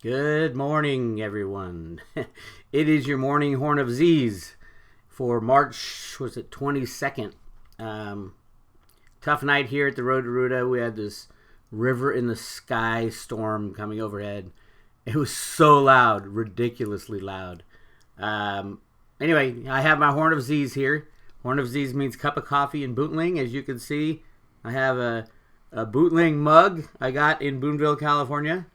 Good morning, everyone. It is your morning horn of Zeese for March, was it 22nd? Tough night here at the Road to Roota. We had this river in the sky storm coming overhead. It was so loud, ridiculously loud. Anyway, I have my horn of Zeese here. Horn of Zeese means cup of coffee in Bootling. As you can see, I have a Bootling mug I got in Boonville, California.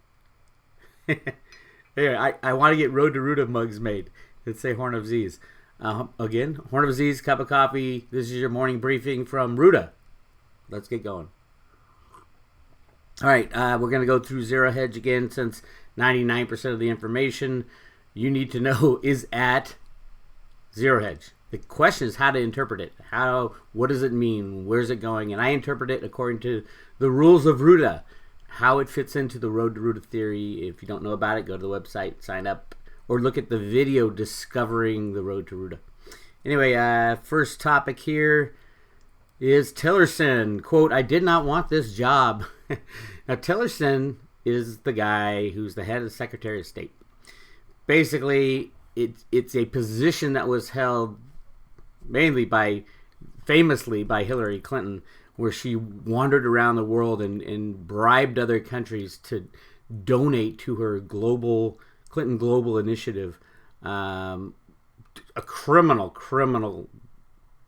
Here, I want to get Road to Roota mugs made that say Horn of Zeese. Again, Horn of Zeese, cup of coffee. This is your morning briefing from Roota. Let's get going. All right, we're going to go through Zero Hedge again since 99% of the information you need to know is at Zero Hedge. The question is how to interpret it. What does it mean? Where's it going? And I interpret it according to the rules of Roota. How it fits into the Road to Roota Theory. If you don't know about it, go to the website, sign up, or look at the video Discovering the Road to Roota. Anyway, first topic here is Tillerson. Quote, I did not want this job. Now, Tillerson is the guy who's the head of the Secretary of State. Basically, it's a position that was held famously by Hillary Clinton, where she wandered around the world and bribed other countries to donate to her Clinton Global Initiative, a criminal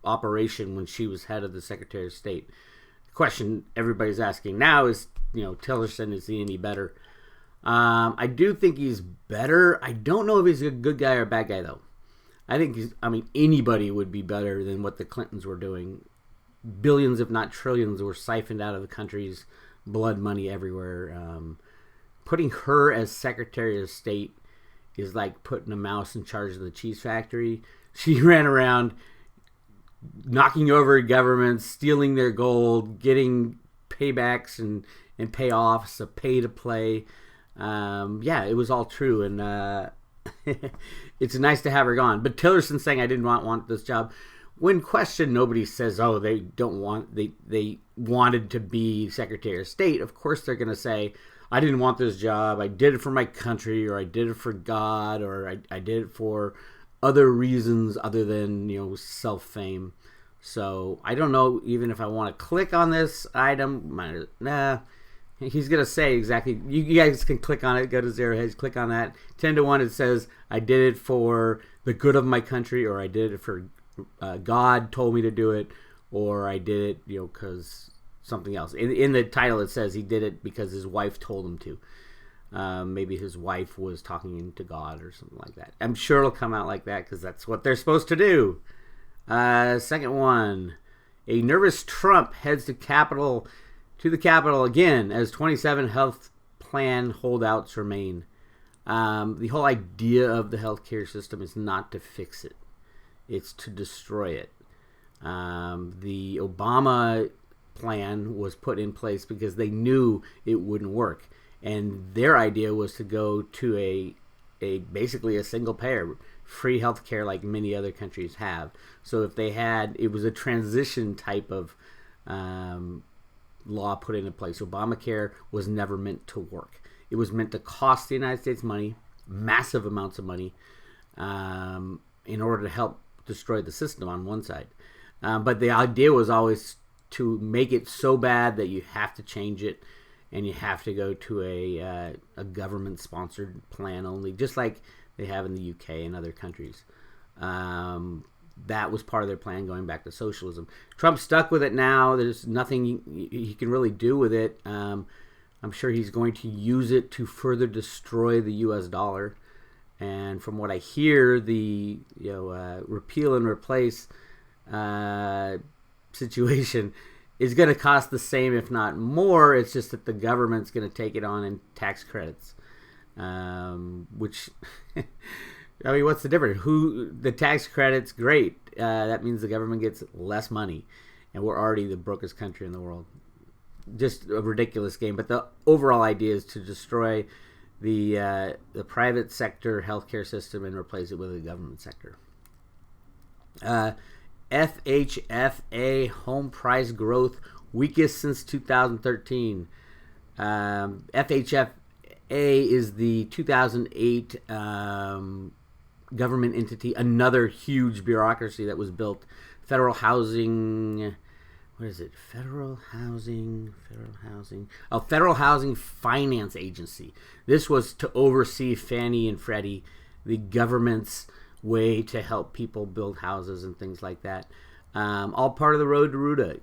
operation when she was head of the Secretary of State. The question everybody's asking now is, Tillerson, is he any better? I do think he's better. I don't know if he's a good guy or a bad guy, though. I think anybody would be better than what the Clintons were doing. Billions, if not trillions, were siphoned out of the country's blood money everywhere. Putting her as Secretary of State is like putting a mouse in charge of the cheese factory. She ran around knocking over governments, stealing their gold, getting paybacks and payoffs, a pay to play. It was all true, and it's nice to have her gone. But Tillerson saying I didn't want this job. When questioned, nobody says, "Oh, they wanted to be Secretary of State." Of course, they're going to say, "I didn't want this job. I did it for my country, or I did it for God, or I did it for other reasons other than self-fame." So I don't know even if I want to click on this item. He's going to say exactly. You guys can click on it. Go to Zero Hedge. Click on that. 10-1. It says, "I did it for the good of my country," or "I did it for." God told me to do it, or I did it, because something else. In the title, it says he did it because his wife told him to. Maybe his wife was talking to God or something like that. I'm sure it'll come out like that because that's what they're supposed to do. Second one, a nervous Trump heads to the Capitol again as 27 health plan holdouts remain. The whole idea of the healthcare system is not to fix it. It's to destroy it. The Obama plan was put in place because they knew it wouldn't work. And their idea was to go to basically a single payer, free health care like many other countries have. So if it was a transition type of law put into place. Obamacare was never meant to work. It was meant to cost the United States money, massive amounts of money, in order to help destroy the system on one side. But the idea was always to make it so bad that you have to change it and you have to go to a government-sponsored plan only, just like they have in the UK and other countries. That was part of their plan going back to socialism. Trump's stuck with it now. There's nothing he can really do with it. I'm sure he's going to use it to further destroy the U.S. dollar. And from what I hear, the repeal and replace situation is going to cost the same, if not more. It's just that the government's going to take it on in tax credits, which what's the difference? The tax credits, great. That means the government gets less money, and we're already the brokest country in the world. Just a ridiculous game. But the overall idea is to destroy the private sector healthcare system and replace it with a government sector. FHFA home price growth weakest since 2013. FHFA A is the 2008 government entity, another huge bureaucracy that was built. Federal Housing, what is it? Federal Housing Finance Agency. This was to oversee Fannie and Freddie, the government's way to help people build houses and things like that. All part of the Road to Roota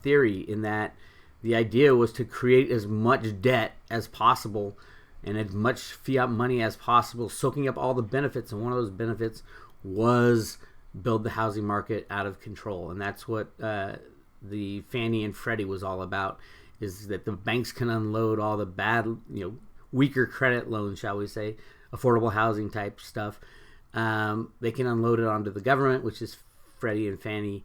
theory, in that the idea was to create as much debt as possible and as much fiat money as possible, soaking up all the benefits. And one of those benefits was build the housing market out of control. And that's what the Fannie and Freddie was all about, is that the banks can unload all the bad, weaker credit loans, shall we say, affordable housing type stuff. They can unload it onto the government, which is Freddie and Fannie,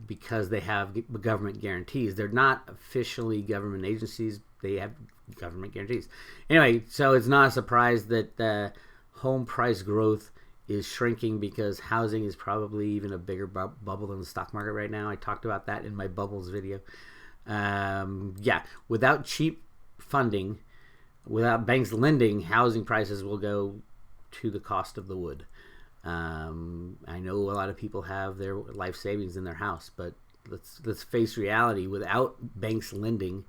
because they have government guarantees. They're not officially government agencies. They have government guarantees. Anyway, so it's not a surprise that home price growth is shrinking, because housing is probably even a bigger bubble than the stock market right now. I talked about that in my bubbles video. Without cheap funding, without banks lending, housing prices will go to the cost of the wood. I know a lot of people have their life savings in their house, but let's face reality. Without banks lending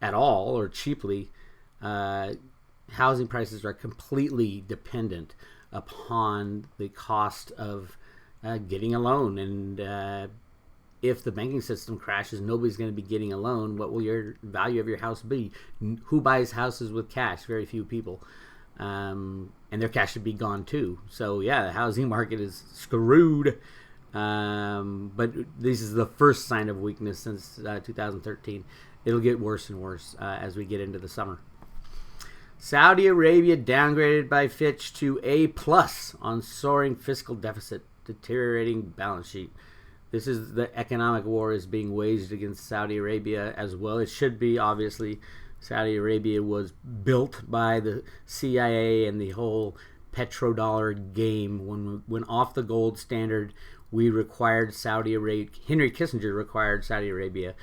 at all or cheaply, housing prices are completely dependent upon the cost of getting a loan. And if the banking system crashes, nobody's going to be getting a loan. What will your value of your house be? Who buys houses with cash? Very few people. And their cash should be gone too. So yeah, the housing market is screwed. But this is the first sign of weakness since 2013. It'll get worse and worse as we get into the summer. Saudi Arabia downgraded by Fitch to A+ on soaring fiscal deficit, deteriorating balance sheet. This is the economic war is being waged against Saudi Arabia as well. It should be, obviously. Saudi Arabia was built by the CIA and the whole petrodollar game. When we went off the gold standard, we required Saudi Arabia, Henry Kissinger required Saudi Arabia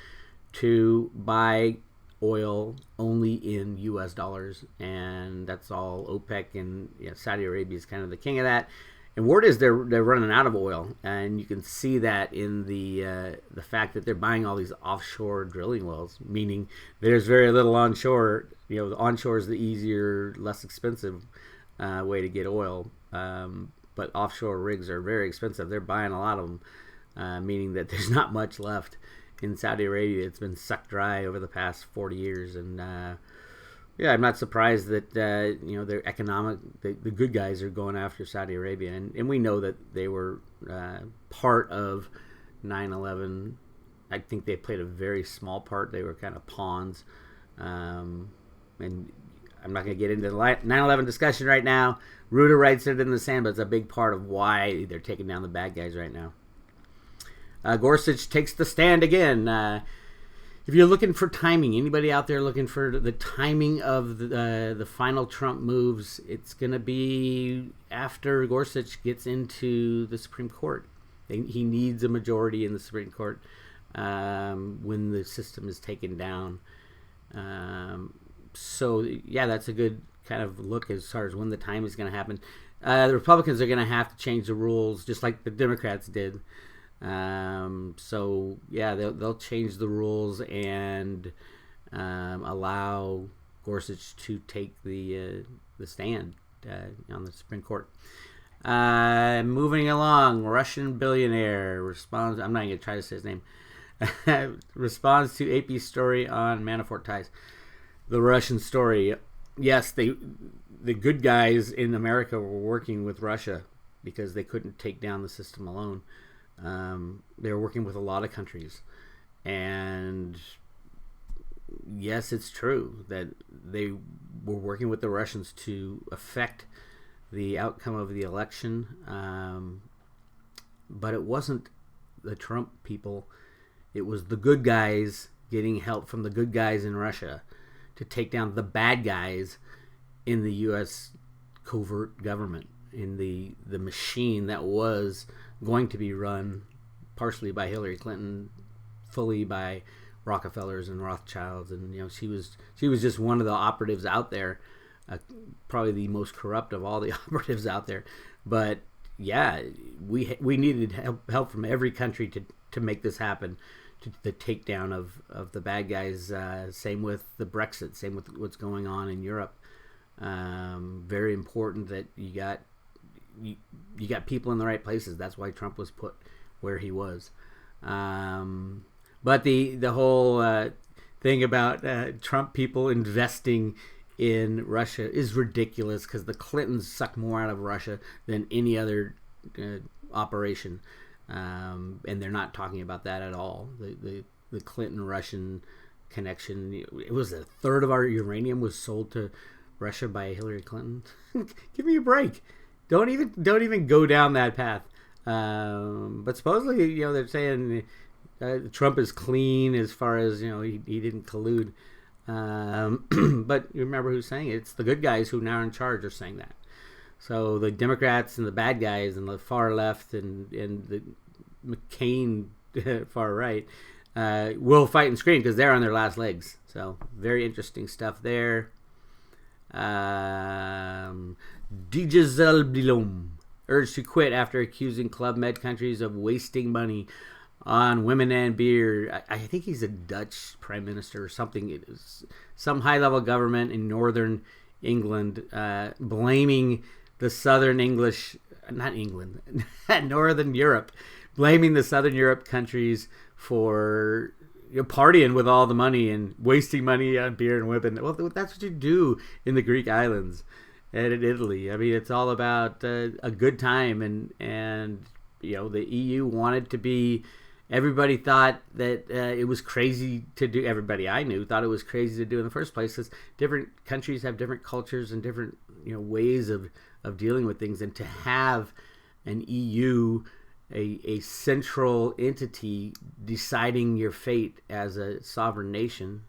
to buy oil only in US dollars, and that's all OPEC, and Saudi Arabia is kind of the king of that. And word is they're running out of oil, and you can see that in the fact that they're buying all these offshore drilling wells, meaning there's very little onshore. The onshore is the easier, less expensive way to get oil, but offshore rigs are very expensive. They're buying a lot of them, meaning that there's not much left in Saudi Arabia. It's been sucked dry over the past 40 years, and I'm not surprised that their economic, the good guys are going after Saudi Arabia, and we know that they were part of 9/11. I think they played a very small part. They were kind of pawns, and I'm not going to get into the 9/11 discussion right now. Roota writes it in the sand, but it's a big part of why they're taking down the bad guys right now. Gorsuch takes the stand again. If you're looking for timing, anybody out there looking for the timing of the final Trump moves, it's going to be after Gorsuch gets into the Supreme Court. He needs a majority in the Supreme Court when the system is taken down. That's a good kind of look as far as when the time is going to happen. The Republicans are going to have to change the rules just like the Democrats did. They'll change the rules and allow Gorsuch to take the stand on the Supreme Court. Moving along, Russian billionaire responds. I'm not going to try to say his name. Responds to AP story on Manafort ties. The Russian story. Yes, the good guys in America were working with Russia because they couldn't take down the system alone. They were working with a lot of countries, and yes, it's true that they were working with the Russians to affect the outcome of the election, but it wasn't the Trump people. It was the good guys getting help from the good guys in Russia to take down the bad guys in the U.S. covert government, in the machine that was going to be run partially by Hillary Clinton, fully by Rockefellers and Rothschilds, and she was just one of the operatives out there, probably the most corrupt of all the operatives out there. But yeah, we needed help from every country to make this happen, to the takedown of the bad guys. Same with the Brexit, same with what's going on in Europe. Very important that you got people in the right places. That's why Trump was put where he was. But the whole thing about Trump people investing in Russia is ridiculous, because the Clintons sucked more out of Russia than any other operation, and they're not talking about that at all. The Clinton-Russian connection. It was a third of our uranium was sold to Russia by Hillary Clinton. Give me a break. Don't even go down that path. But supposedly, they're saying Trump is clean as far as he didn't collude. But you remember who's saying it? It's the good guys who now are in charge are saying that. So the Democrats and the bad guys and the far left and the McCain far right will fight and scream, because they're on their last legs. So very interesting stuff there. Dijsselbloem urged to quit after accusing Club Med countries of wasting money on women and beer. I think he's a Dutch prime minister or something. It is some high-level government in northern England blaming the southern northern Europe, blaming the southern Europe countries for partying with all the money and wasting money on beer and women. Well, that's what you do in the Greek islands and in Italy. I mean, it's all about a good time, and the EU wanted to be. Everybody thought that it was crazy to do. Everybody I knew thought it was crazy to do in the first place, because different countries have different cultures and different ways of dealing with things, and to have an EU, a central entity deciding your fate as a sovereign nation,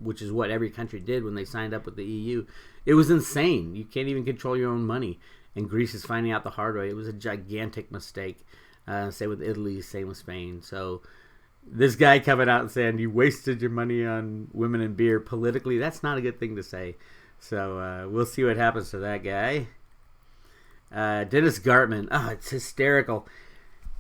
which is what every country did when they signed up with the EU. It was insane. You can't even control your own money, and Greece is finding out the hard way. It was a gigantic mistake. Same with Italy, same with Spain. So this guy coming out and saying you wasted your money on women and beer politically, that's not a good thing to say. So we'll see what happens to that guy. Dennis Gartman. Oh, it's hysterical.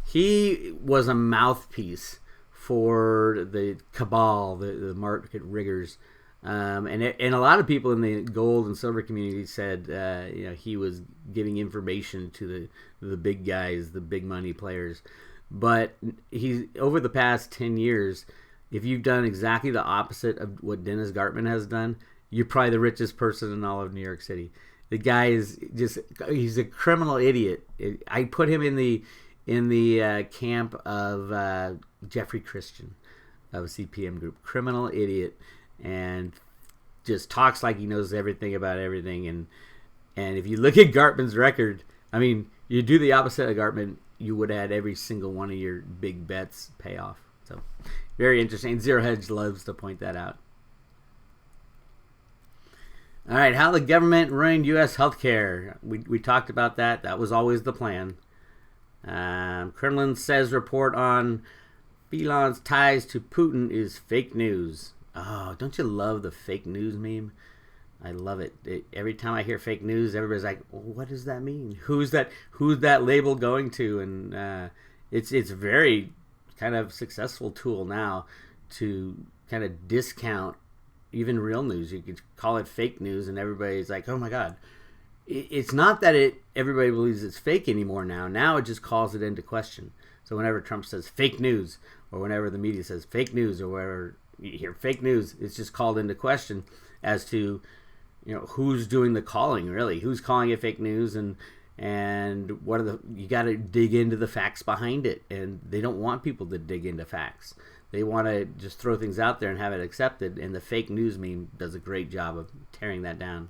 He was a mouthpiece for the cabal, the market riggers. And a lot of people in the gold and silver community said he was giving information to the big guys, the big money players. But he, over the past 10 years, if you've done exactly the opposite of what Dennis Gartman has done, you're probably the richest person in all of New York City. The guy is he's a criminal idiot. I put him in the camp of Jeffrey Christian of CPM Group. Criminal idiot. And just talks like he knows everything about everything. And if you look at Gartman's record, I mean, you do the opposite of Gartman, you would add every single one of your big bets pay off. So very interesting. Zero Hedge loves to point that out. All right, how the government ruined U.S. healthcare. We talked about that. That was always the plan. Kremlin says report on Elon's ties to Putin is fake news. Oh, don't you love the fake news meme? I love it. Every time I hear fake news, everybody's like, well, what does that mean? Who's that label going to? And it's very kind of successful tool now to kind of discount even real news. You could call it fake news, and everybody's like, oh my God. It's not that everybody believes it's fake anymore now. Now it just calls it into question. So whenever Trump says fake news, or whenever the media says fake news, or wherever you hear fake news, it's just called into question as to who's doing the calling, really, who's calling it fake news, and what are you got to dig into the facts behind it. And they don't want people to dig into facts. They want to just throw things out there and have it accepted, and the fake news meme does a great job of tearing that down.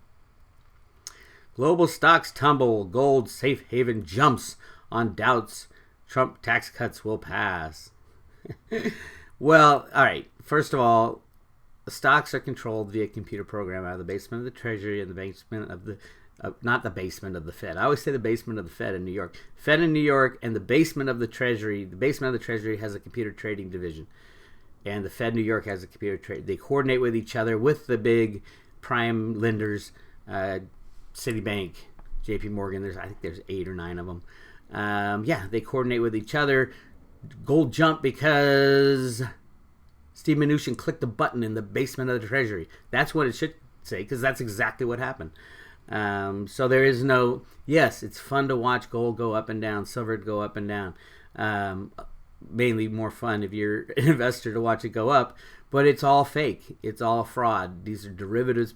Global stocks tumble, gold safe haven jumps on doubts Trump tax cuts will pass. Well, all right. First of all, the stocks are controlled via computer program out of the basement of the Treasury and the basement of the, not the basement of the Fed. I always say the basement of the Fed in New York. Fed in New York and the basement of the Treasury. The basement of the Treasury has a computer trading division. and the Fed New York has a computer trade. They coordinate with each other with the big prime lenders, Citibank, JP Morgan. I think there's 8 or 9 of them. They coordinate with each other. Gold jumped because Steve Mnuchin clicked a button in the basement of the Treasury. That's what it should say, because that's exactly what happened. So there is no, yes, it's fun to watch gold go up and down, silver go up and down. Mainly more fun if you're an investor to watch it go up, but it's all fake. It's all fraud. These are derivatives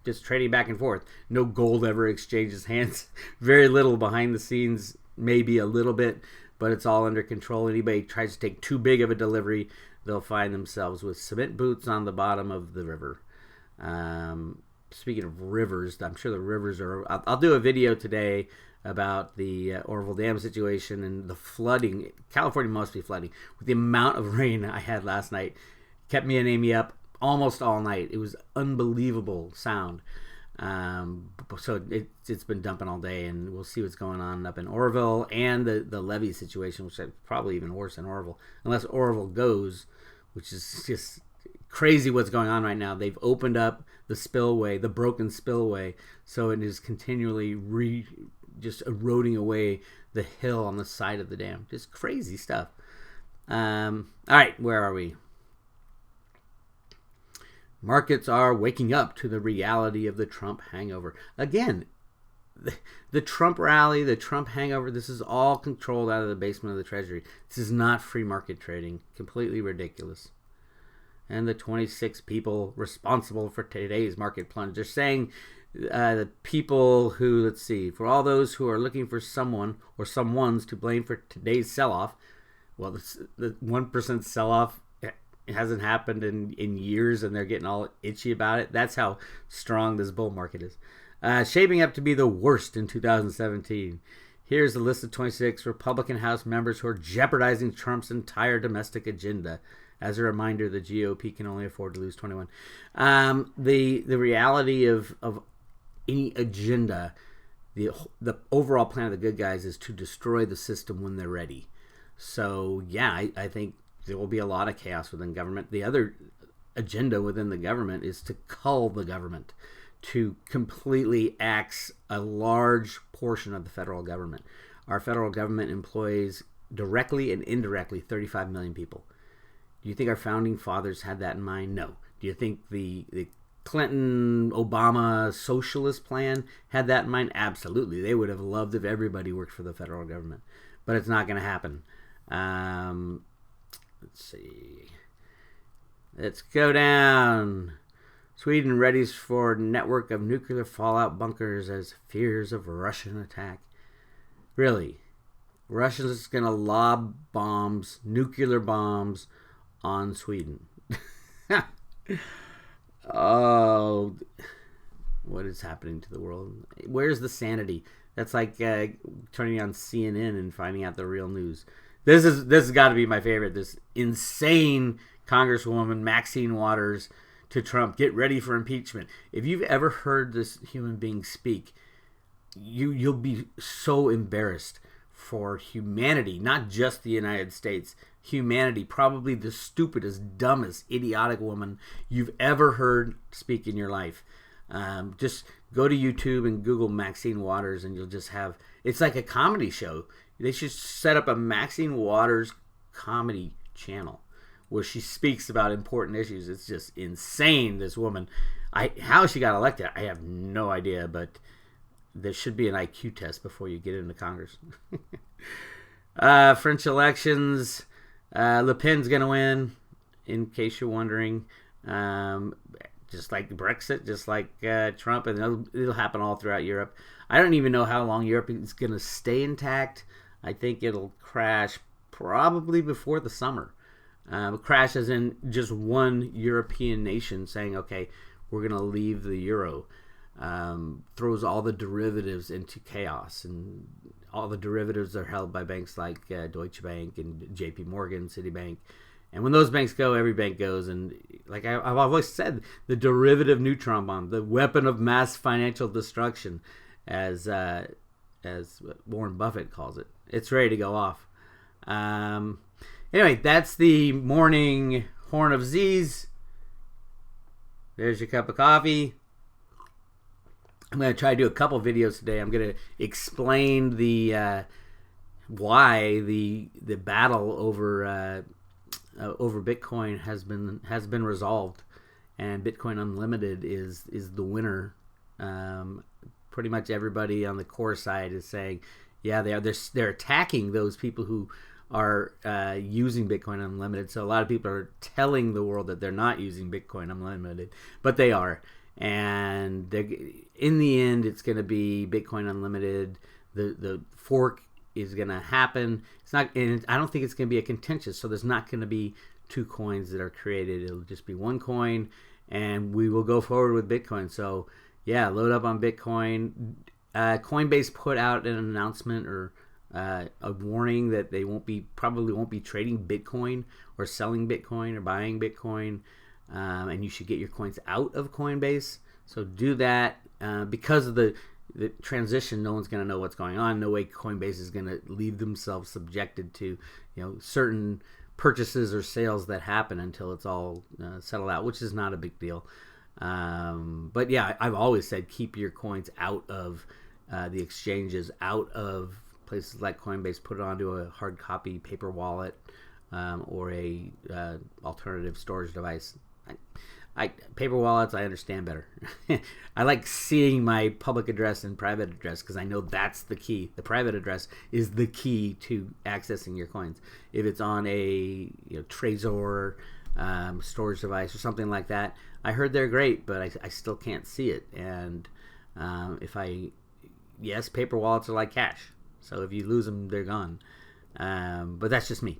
just trading back and forth. No gold ever exchanges hands. Very little behind the scenes, maybe a little bit, but it's all under control. Anybody tries to take too big of a delivery, they'll find themselves with cement boots on the bottom of the river. Speaking of rivers, I'm sure the rivers are... I'll do a video today about the Oroville Dam situation and the flooding. California must be flooding. With the amount of rain I had last night, kept me and Amy up almost all night. It was unbelievable sound. So it's been dumping all day, and we'll see what's going on up in Oroville and the levee situation, which is probably even worse in Oroville. Unless Oroville goes, which is just crazy what's going on right now. They've opened up the spillway, the broken spillway, so it is continually just eroding away the hill on the side of the dam. Just crazy stuff. All right, where are we? Markets are waking up to the reality of the Trump hangover. Again, the Trump rally, the Trump hangover, this is all controlled out of the basement of the Treasury. This is not free market trading. Completely ridiculous. And the 26 people responsible for today's market plunge. They're saying the people who, let's see, for all those who are looking for someone or someones to blame for today's sell-off, well, the 1% sell-off, it hasn't happened in years, and they're getting all itchy about it. That's how strong this bull market is. Shaping up to be the worst in 2017. Here's a list of 26 Republican House members who are jeopardizing Trump's entire domestic agenda. As a reminder, the GOP can only afford to lose 21. The reality of any agenda, the overall plan of the good guys is to destroy the system when they're ready. So, yeah, I think there will be a lot of chaos within government. The other agenda within the government is to cull the government, to completely axe a large portion of the federal government. Our federal government employs directly and indirectly 35 million people. Do you think our founding fathers had that in mind? No. Do you think the Clinton-Obama socialist plan had that in mind? Absolutely. They would have loved if everybody worked for the federal government. But it's not going to happen. Let's see. Let's go down. Sweden readies for network of nuclear fallout bunkers as fears of Russian attack. Really? Russians going to lob bombs, nuclear bombs, on Sweden. Oh, what is happening to the world? Where's the sanity? That's like turning on CNN and finding out the real news. This has got to be my favorite. This insane Congresswoman Maxine Waters to Trump, get ready for impeachment. If you've ever heard this human being speak, you'll be so embarrassed for humanity, not just the United States. Humanity, probably the stupidest, dumbest, idiotic woman you've ever heard speak in your life. Just go to YouTube and Google Maxine Waters, and you'll just have, it's like a comedy show. They should set up a Maxine Waters comedy channel where she speaks about important issues. It's just insane, this woman. How she got elected, I have no idea, but there should be an IQ test before you get into Congress. French elections, Le Pen's going to win, in case you're wondering. Just like Brexit, just like Trump, and it'll happen all throughout Europe. I don't even know how long Europe is going to stay intact. I think it'll crash probably before the summer. Crash as in just one European nation saying, okay, we're going to leave the euro. Throws all the derivatives into chaos, and all the derivatives are held by banks like Deutsche Bank and JP Morgan, Citibank. And when those banks go, every bank goes. And like I've always said, the derivative neutron bomb, the weapon of mass financial destruction, as Warren Buffett calls it, it's ready to go off. Anyway, that's the morning horn of Zeese. There's your cup of coffee. I'm going to try to do a couple videos today. I'm going to explain the why the battle over Bitcoin has been resolved, and Bitcoin Unlimited is the winner. Pretty much everybody on the core side is saying, yeah, they're attacking those people who are using Bitcoin Unlimited. So a lot of people are telling the world that they're not using Bitcoin Unlimited, but they are. And in the end, it's going to be Bitcoin Unlimited. The fork is going to happen. It's not, and I don't think it's going to be a contentious. So there's not going to be two coins that are created. It'll just be one coin, and we will go forward with Bitcoin. So yeah, load up on Bitcoin. Coinbase put out an announcement or a warning that they probably won't be trading Bitcoin or selling Bitcoin or buying Bitcoin. And you should get your coins out of Coinbase. So do that. Because of the transition, no one's going to know what's going on. No way Coinbase is going to leave themselves subjected to certain purchases or sales that happen until it's all settled out, which is not a big deal. But yeah, I've always said keep your coins out of the exchanges, out of places like Coinbase. Put it onto a hard copy paper wallet or a alternative storage device. Paper wallets I understand better. I like seeing my public address and private address because I know that's the key. The private address is the key to accessing your coins. If it's on a Trezor storage device or something like that, I heard they're great, but I still can't see it. And yes, paper wallets are like cash. So if you lose them, they're gone. But that's just me.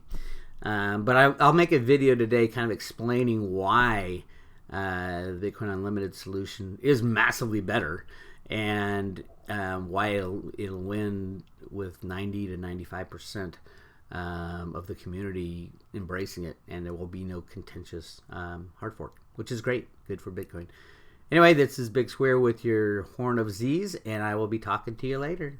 But I'll make a video today kind of explaining why the Bitcoin Unlimited solution is massively better, and why it'll win with 90 to 95% of the community embracing it, and there will be no contentious hard fork, which is great, good for Bitcoin. Anyway, this is Bix Weir with your Horn of Zeese, and I will be talking to you later.